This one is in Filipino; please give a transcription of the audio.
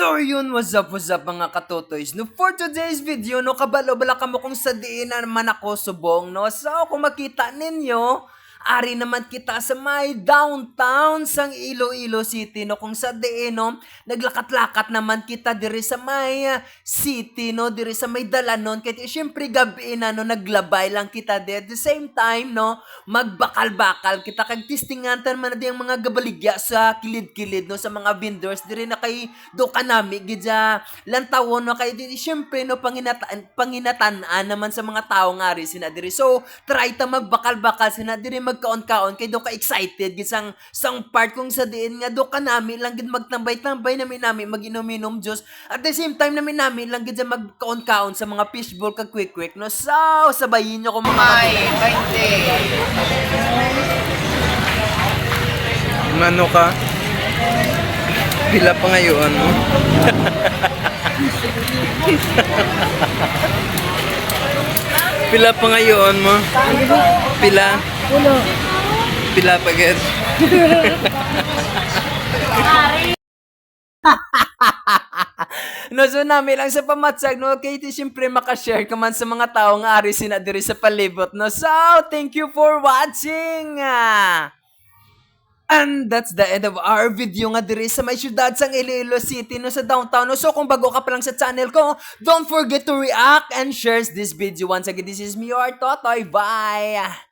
So yun, what's up mga katotoys? No, for today's video, no, kabalo-bala ka mo kung sa diin na naman ako subong, no? So, kung makita ninyo, ari naman kita sa may downtown sang Iloilo City, no? Kung sa diin, no, naglakat-lakat naman kita diri sa may city, no? Diri sa may dalanon. Kaya syempre gabi na, no, naglabay lang kita there. At the same time, no, magbakal-bakal kita kag tistingan man na mga gabaligya sa kilid-kilid, no, sa mga vendors diri na kay do kanami gidya lantawon no kay di syempre no panginatan naman sa mga tao nga ri sina diri. So try ta magbakal-bakal sina diri magkaon-kaon kay do ka excited gid sang part kung sa diin nga do kanami lang gid magtambay-tambay nami maginom-inom juice at the same time nami lang gid sa magkaon-kaon sa mga fishbowl kag quick no. So sabayin nyo ko mga Mano ka? Pila pa ngayon mo? Pila pa ngayon mo? Pila? Pila pa guys? No, so nami lang sa pamatsag, no, kay ti syempre makashare ka man sa mga tao nga ari sina diri sa palibot, no. So, thank you for watching! And that's the end of our video nga diri sa may syudad sang Iloilo City, no, sa downtown, no. So, kung bago ka pa lang sa channel ko, don't forget to react and share this video. Once again, this is me, your Totoy. Bye!